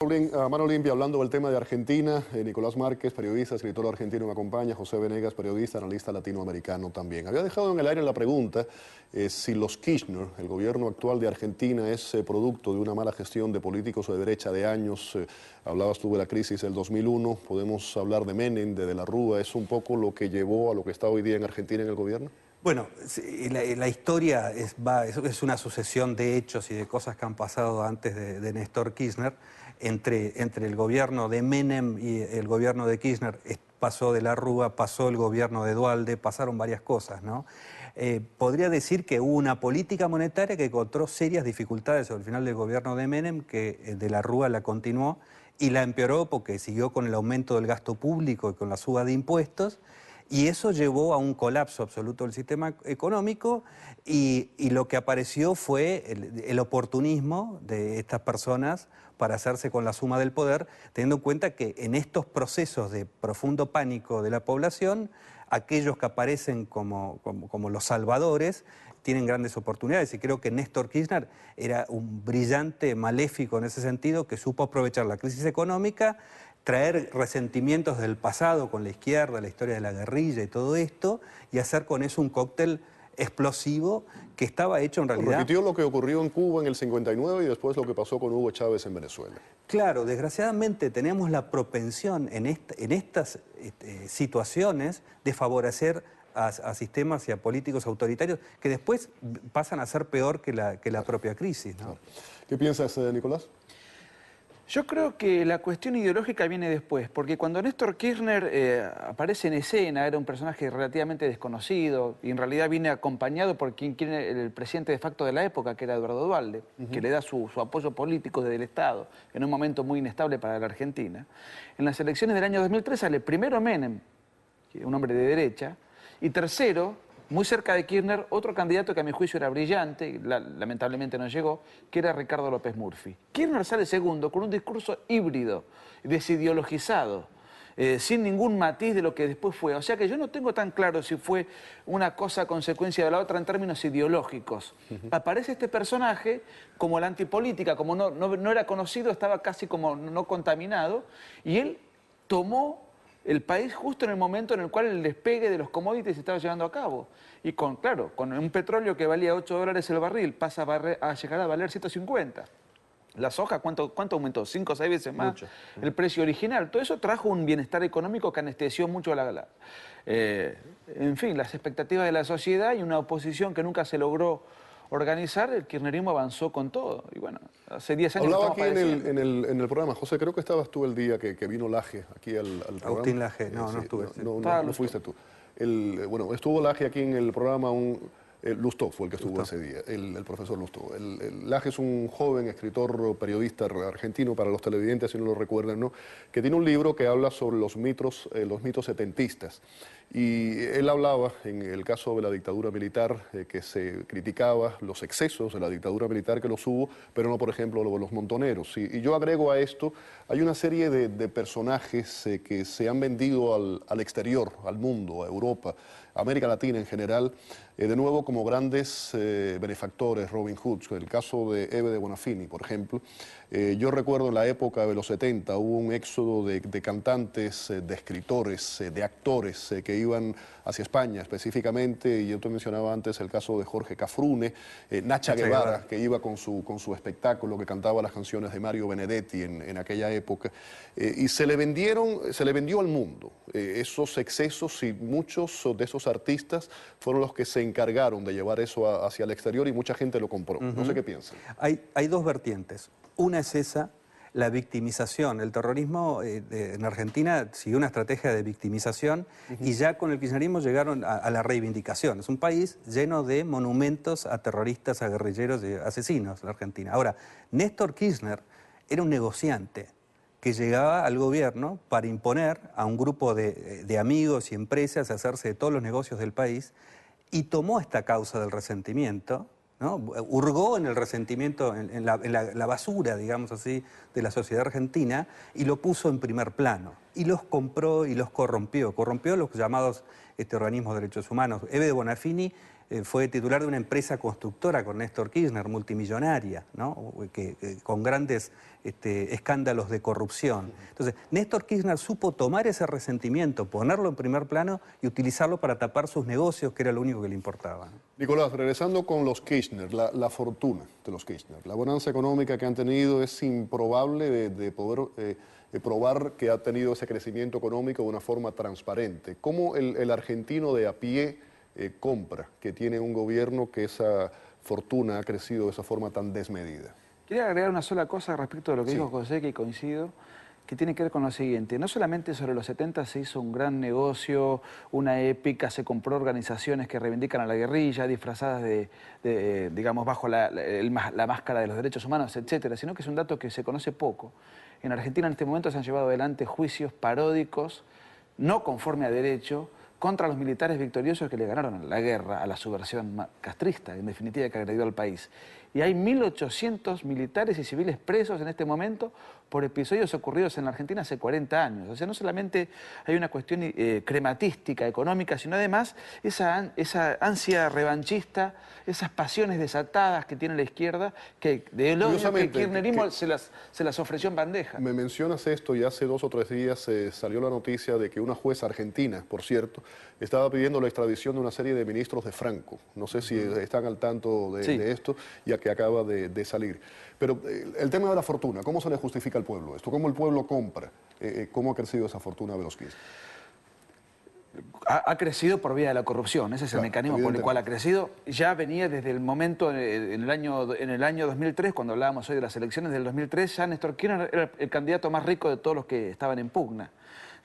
A mano limpia, hablando del tema de Argentina, Nicolás Márquez, periodista, escritor argentino, me acompaña, José Venegas, periodista, analista latinoamericano también. Había dejado en el aire la pregunta si los Kirchner, el gobierno actual de Argentina, es producto de una mala gestión de políticos de derecha de años. Hablabas tú de la crisis del 2001, podemos hablar de Menem, de la Rúa, ¿es un poco lo que llevó a lo que está hoy día en Argentina en el gobierno? Bueno, la historia es una sucesión de hechos y de cosas que han pasado antes de Néstor Kirchner. Entre el gobierno de Menem y el gobierno de Kirchner pasó de la Rúa, pasó el gobierno de Duhalde, pasaron varias cosas, ¿no? Podría decir que hubo una política monetaria que encontró serias dificultades al final del gobierno de Menem, que de la Rúa la continuó y la empeoró porque siguió con el aumento del gasto público y con la suba de impuestos. Y eso llevó a un colapso absoluto del sistema económico y lo que apareció fue el oportunismo de estas personas para hacerse con la suma del poder, teniendo en cuenta que en estos procesos de profundo pánico de la población, aquellos que aparecen como los salvadores tienen grandes oportunidades. Y creo que Néstor Kirchner era un brillante maléfico en ese sentido, que supo aprovechar la crisis económica, traer resentimientos del pasado con la izquierda, la historia de la guerrilla y todo esto, y hacer con eso un cóctel explosivo que estaba hecho en realidad... Repitió lo que ocurrió en Cuba en el 59 y después lo que pasó con Hugo Chávez en Venezuela. Claro, desgraciadamente tenemos la propensión en estas situaciones de favorecer a sistemas y a políticos autoritarios que después pasan a ser peor que la propia crisis, ¿no? ¿Qué piensas, Nicolás? Yo creo que la cuestión ideológica viene después, porque cuando Néstor Kirchner aparece en escena, era un personaje relativamente desconocido, y en realidad viene acompañado por quien quiere el presidente de facto de la época, que era Eduardo Duhalde, que le da su apoyo político desde el Estado, en un momento muy inestable para la Argentina. En las elecciones del año 2003 sale primero Menem, un hombre de derecha, y tercero, muy cerca de Kirchner, otro candidato que a mi juicio era brillante, y lamentablemente no llegó, que era Ricardo López Murphy. Kirchner sale segundo con un discurso híbrido, desideologizado, sin ningún matiz de lo que después fue. O sea que yo no tengo tan claro si fue una cosa consecuencia de la otra en términos ideológicos. Aparece este personaje como la antipolítica, como no era conocido, estaba casi como no contaminado, y él tomó el país justo en el momento en el cual el despegue de los commodities se estaba llevando a cabo. Y claro, con un petróleo que valía $8 el barril, pasa a llegar a valer 150. La soja, ¿cuánto aumentó? 5 o 6 veces más. Mucho. El precio original. Todo eso trajo un bienestar económico que anestesió mucho en fin, las expectativas de la sociedad y una oposición que nunca se logró organizar. El kirchnerismo avanzó con todo. Y bueno, hace 10 años... Hablaba aquí en el programa, José, creo que estabas tú el día que vino Laje aquí al programa. Agustín Laje, no estuve. No fuiste tú. Bueno, estuvo Laje aquí en el programa, Lustó fue el que estuvo ese día, el profesor Lustó. Laje es un joven escritor, periodista argentino, para los televidentes, si no lo recuerdan, ¿no?, que tiene un libro que habla sobre los mitos setentistas. Y él hablaba, en el caso de la dictadura militar, que se criticaba los excesos de la dictadura militar que los hubo, pero no, por ejemplo, los montoneros. Y yo agrego a esto, hay una serie de personajes que se han vendido al exterior, al mundo, a Europa, a América Latina en general, de nuevo como grandes benefactores, Robin Hoods. El caso de Eve de Bonafini, por ejemplo. Yo recuerdo en la época de los 70 hubo un éxodo de cantantes, de escritores, de actores que iban hacia España específicamente, y yo te mencionaba antes el caso de Jorge Cafrune, Nacha Guevara, que iba con su espectáculo, que cantaba las canciones de Mario Benedetti en aquella época, y se le vendió al mundo esos excesos, y muchos de esos artistas fueron los que se encargaron de llevar eso hacia el exterior, y mucha gente lo compró. No sé qué piensan. Hay dos vertientes. Una es esa, la victimización. El terrorismo en Argentina siguió una estrategia de victimización y ya con el kirchnerismo llegaron a la reivindicación. Es un país lleno de monumentos a terroristas, a guerrilleros y asesinos, la Argentina. Ahora, Néstor Kirchner era un negociante que llegaba al gobierno para imponer a un grupo de amigos y empresas a hacerse de todos los negocios del país, y tomó esta causa del resentimiento, ¿no? Hurgó en el resentimiento, en la basura, digamos así, de la sociedad argentina, y lo puso en primer plano. Y los compró y los corrompió. Corrompió los llamados organismos de derechos humanos. Eve de Bonafini fue titular de una empresa constructora con Néstor Kirchner, multimillonaria, ¿no? Con grandes escándalos de corrupción. Entonces, Néstor Kirchner supo tomar ese resentimiento, ponerlo en primer plano y utilizarlo para tapar sus negocios, que era lo único que le importaba, ¿no? Nicolás, regresando con los Kirchner, la fortuna de los Kirchner, la bonanza económica que han tenido es improbable de poder probar que ha tenido ese crecimiento económico de una forma transparente. ¿Cómo el argentino de a pie compra que tiene un gobierno que esa fortuna ha crecido de esa forma tan desmedida? Quería agregar una sola cosa respecto de lo que Sí. dijo José, que coincido, que tiene que ver con lo siguiente. No solamente sobre los 70 se hizo un gran negocio, una épica, se compró organizaciones que reivindican a la guerrilla, disfrazadas digamos, bajo la máscara de los derechos humanos, etcétera, sino que es un dato que se conoce poco. En Argentina en este momento se han llevado adelante juicios paródicos, no conforme a derecho, contra los militares victoriosos que le ganaron la guerra a la subversión castrista, en definitiva, que agredió al país. Y hay 1.800 militares y civiles presos en este momento por episodios ocurridos en la Argentina hace 40 años. O sea, no solamente hay una cuestión crematística, económica, sino además esa ansia revanchista, esas pasiones desatadas que tiene la izquierda, que del odio que el kirchnerismo se las ofreció en bandeja. Me mencionas esto y hace 2 o 3 días salió la noticia de que una jueza argentina, por cierto, estaba pidiendo la extradición de una serie de ministros de Franco. No sé si están al tanto de esto, ya que acaba de salir. Pero el tema de la fortuna, ¿cómo se le justifica al pueblo esto? ¿Cómo el pueblo compra? ¿Cómo ha crecido esa fortuna de los Kirchner? Ha crecido por vía de la corrupción, ese es el mecanismo por el cual ha crecido. Ya venía desde el momento, en el año 2003, cuando hablábamos hoy de las elecciones del 2003, ya Néstor Kirchner era el candidato más rico de todos los que estaban en pugna.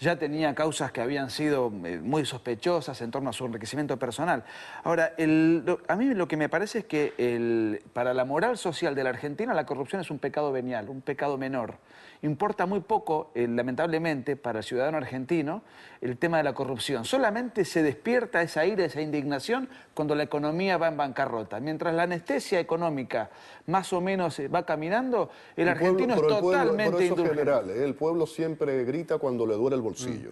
Ya tenía causas que habían sido muy sospechosas en torno a su enriquecimiento personal. Ahora, a mí lo que me parece es que para la moral social de la Argentina la corrupción es un pecado venial, un pecado menor. Importa muy poco, lamentablemente, para el ciudadano argentino el tema de la corrupción. Solamente se despierta esa ira, esa indignación cuando la economía va en bancarrota. Mientras la anestesia económica más o menos va caminando, el argentino es totalmente indulgente. Por eso general, indulgente. el pueblo siempre grita cuando le duele el bolsillo.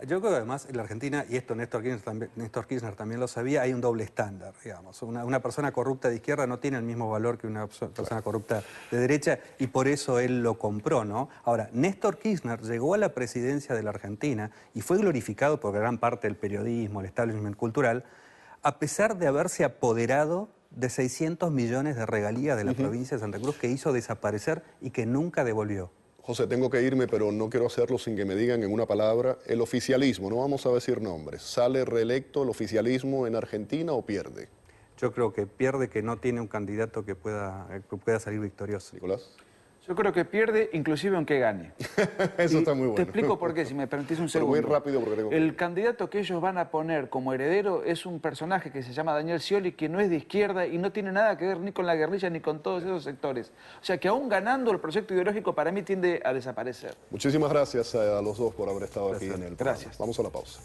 Yo creo que además en la Argentina, y esto Néstor Kirchner también lo sabía, hay un doble estándar, digamos. Una persona corrupta de izquierda no tiene el mismo valor que una persona corrupta de derecha y por eso él lo compró, ¿no? Ahora, Néstor Kirchner llegó a la presidencia de la Argentina y fue glorificado por gran parte del periodismo, el establishment cultural, a pesar de haberse apoderado de 600 millones de regalías de la provincia de Santa Cruz que hizo desaparecer y que nunca devolvió. José, tengo que irme, pero no quiero hacerlo sin que me digan en una palabra el oficialismo. No vamos a decir nombres. ¿Sale reelecto el oficialismo en Argentina o pierde? Yo creo que pierde, que no tiene un candidato que pueda salir victorioso. Nicolás. Yo creo que pierde, inclusive aunque gane. Eso está muy bueno. Te explico por qué, si me permitís un Pero segundo. muy rápido porque tengo que... El candidato que ellos van a poner como heredero es un personaje que se llama Daniel Scioli, que no es de izquierda y no tiene nada que ver ni con la guerrilla ni con todos esos sectores. O sea que aún ganando el proyecto ideológico para mí tiende a desaparecer. Muchísimas gracias a los dos por haber estado aquí en el programa. Gracias. Vamos a la pausa.